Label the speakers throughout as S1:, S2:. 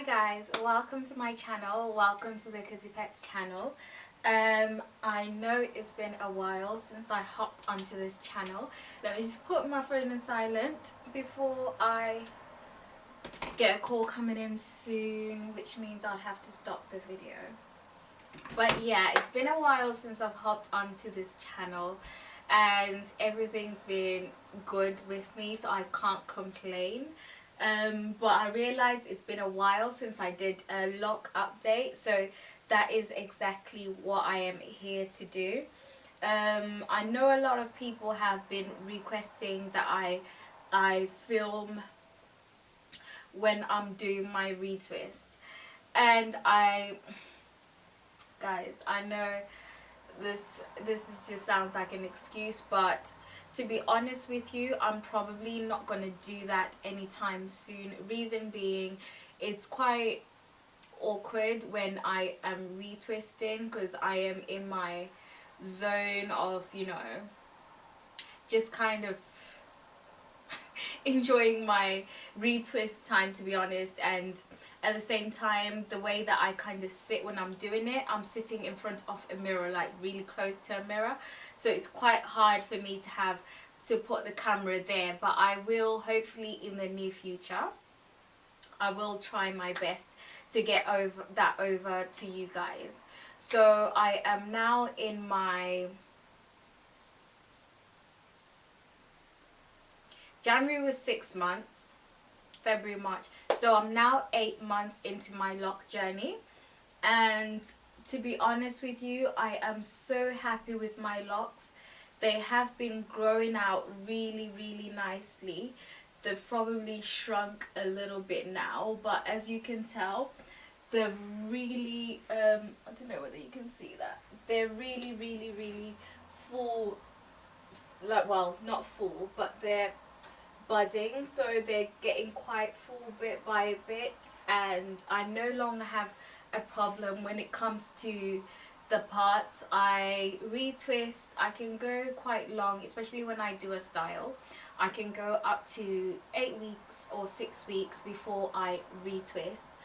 S1: guys, welcome to my channel. Welcome to the Kudzy Peps channel. I know it's been a while since I hopped onto this channel. Let me just put my phone in silent before I get a call coming in soon, which means I'll have to stop the video. But yeah, it's been a while since I've hopped onto this channel and everything's been good with me, so I can't complain. But I realized it's been a while since I did a lock update, so that is exactly what I am here to do. I know a lot of people have been requesting that I film when I'm doing my retwist, and guys, I know this just sounds like an excuse, but to be honest with you, I'm probably not gonna do that anytime soon. Reason being, it's quite awkward when I am retwisting because I am in my zone of, you know, just kind of enjoying my retwist time, to be honest. And at the same time, the way that I kind of sit when I'm doing it, I'm sitting in front of a mirror, like really close to a mirror, so it's quite hard for me to have to put the camera there. But I will, hopefully in the near future, I will try my best to get over to you guys. So I am now in my January was 6 months, February, March, so I'm now 8 months into my lock journey. And to be honest with you, I am so happy with my locks. They have been growing out really nicely. They've probably shrunk a little bit now, but as you can tell, they're really I don't know whether you can see that, they're really full, like, well, not full, but they're budding, so they're getting quite full bit by bit, and I no longer have a problem when it comes to the parts. I retwist, I can go quite long, especially when I do a style. I can go up to 8 weeks or 6 weeks before I retwist.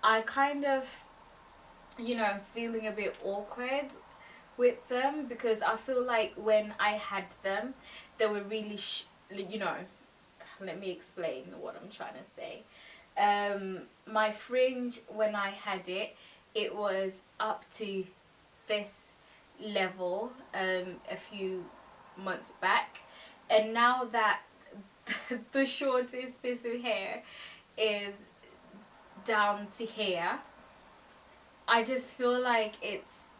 S1: I kind of, you know, feeling a bit awkward with them because I feel like when I had them, they were really you know, let me explain what I'm trying to say. My fringe, when I had it, it was up to this level a few months back, and now that the shortest piece of hair is down to here, I just feel like it's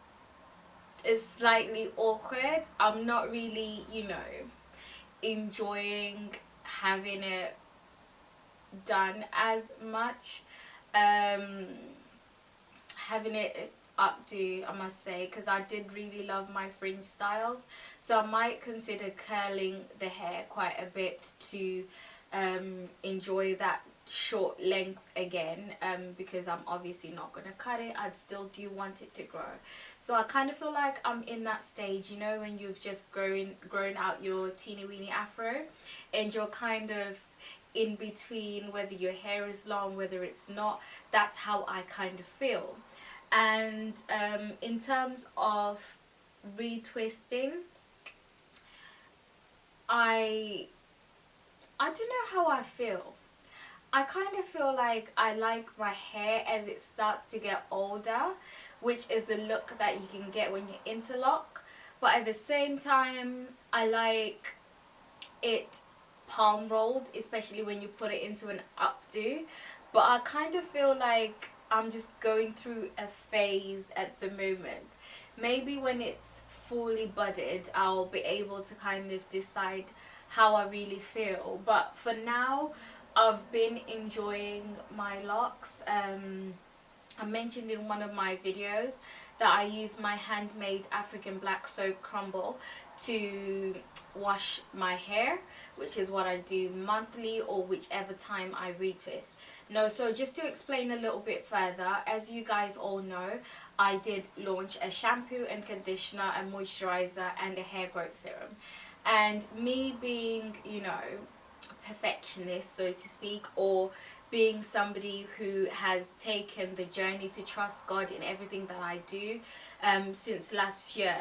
S1: slightly awkward. I'm not really, you know, enjoying having it done as much, having it updo, I must say, because I did really love my fringe styles, so I might consider curling the hair quite a bit to enjoy that short length again, because I'm obviously not going to cut it. I still do want it to grow, so I kind of feel like I'm in that stage, you know, when you've just grown out your teeny weeny afro and you're kind of in between whether your hair is long, whether it's not. That's how I kind of feel. And in terms of retwisting, I don't know how I feel. I kind of feel like I like my hair as it starts to get older, which is the look that you can get when you interlock. But at the same time, I like it palm rolled, especially when you put it into an updo. But I kind of feel like I'm just going through a phase at the moment. Maybe when it's fully budded, I'll be able to kind of decide how I really feel. But for now, I've been enjoying my locks. I mentioned in one of my videos that I use my handmade African black soap crumble to wash my hair, which is what I do monthly or whichever time I retwist. No, so just to explain a little bit further, as you guys all know, I did launch a shampoo and conditioner, a moisturizer and a hair growth serum. And me being, you know, a perfectionist, so to speak, or being somebody who has taken the journey to trust God in everything that I do since last year,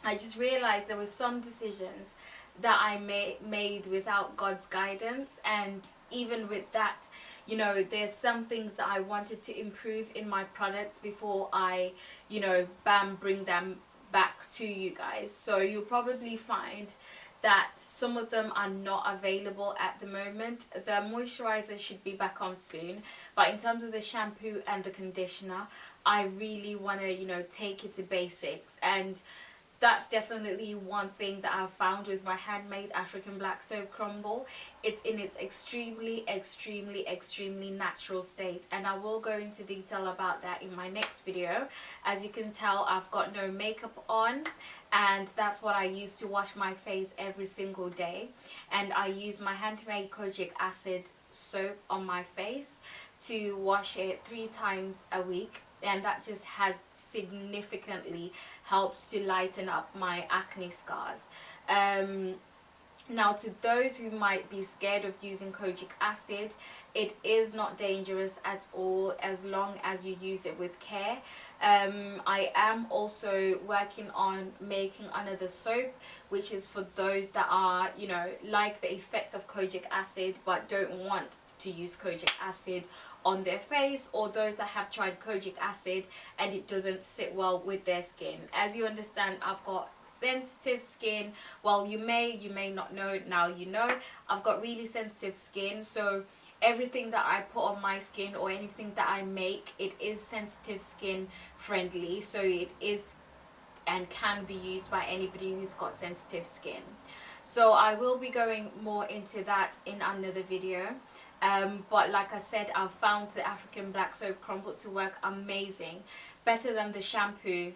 S1: I just realized there were some decisions that I made without God's guidance. And even with that, you know, there's some things that I wanted to improve in my products before I, you know, bam, bring them back to you guys. So you'll probably find that some of them are not available at the moment. The moisturizer should be back on soon, but in terms of the shampoo and the conditioner, I really want to, you know, take it to basics. And that's definitely one thing that I've found with my handmade African black soap crumble. It's in its extremely natural state, and I will go into detail about that in my next video. As you can tell, I've got no makeup on, and that's what I use to wash my face every single day. And I use my handmade kojic acid soap on my face to wash it 3 times a week, and that just has significantly helps to lighten up my acne scars. Now, to those who might be scared of using kojic acid, it is not dangerous at all as long as you use it with care. I am also working on making another soap, which is for those that are, you know, like the effect of kojic acid but don't want to use kojic acid on their face, or those that have tried kojic acid and it doesn't sit well with their skin. As you understand, I've got sensitive skin. Well, you may not know, now you know. I've got really sensitive skin, so everything that I put on my skin or anything that I make, it is sensitive skin friendly, so it is and can be used by anybody who's got sensitive skin. So I will be going more into that in another video. But like I said, I've found the African black soap crumble to work amazing, better than the shampoo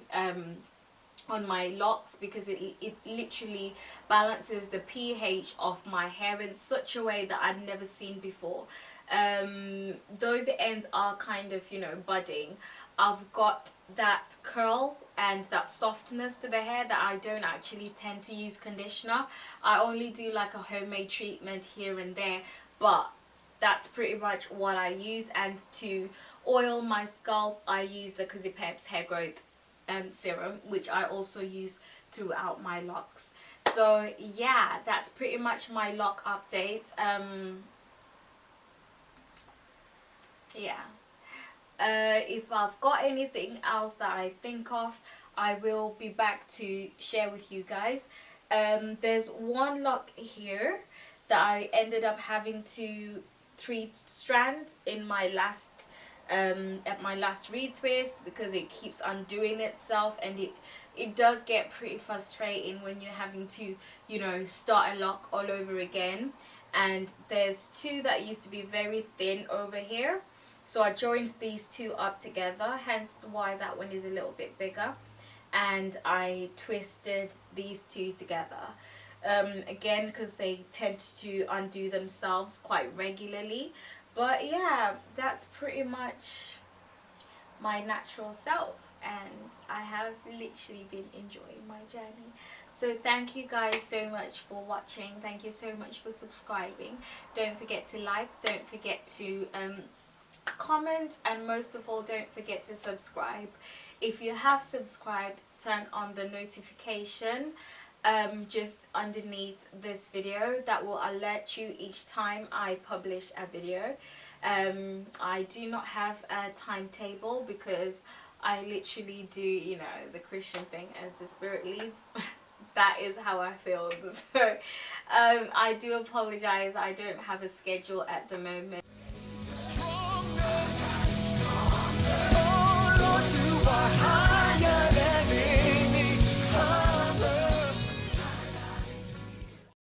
S1: on my locks, because it literally balances the pH of my hair in such a way that I've never seen before. Though the ends are kind of, you know, budding, I've got that curl and that softness to the hair that I don't actually tend to use conditioner. I only do like a homemade treatment here and there, but that's pretty much what I use. And to oil my scalp, I use the Kudzy Peps hair growth serum, which I also use throughout my locks. So yeah, that's pretty much my lock update. Yeah, if I've got anything else that I think of, I will be back to share with you guys. There's one lock here that I ended up having to 3 strands in my last at my last reed twist, because it keeps undoing itself, and it does get pretty frustrating when you're having to, you know, start a lock all over again. And there's 2 that used to be very thin over here, so I joined these 2 up together, hence why that one is a little bit bigger, and I twisted these 2 together. Again, because they tend to undo themselves quite regularly. But yeah, that's pretty much my natural self, and I have literally been enjoying my journey. So thank you guys so much for watching. Thank you so much for subscribing. Don't forget to like, don't forget to comment, and most of all, don't forget to subscribe. If you have subscribed, turn on the notification just underneath this video. That will alert you each time I publish a video. I do not have a timetable, because I literally do, you know, the Christian thing as the Spirit leads. That is how I feel. So I do apologize, I don't have a schedule at the moment.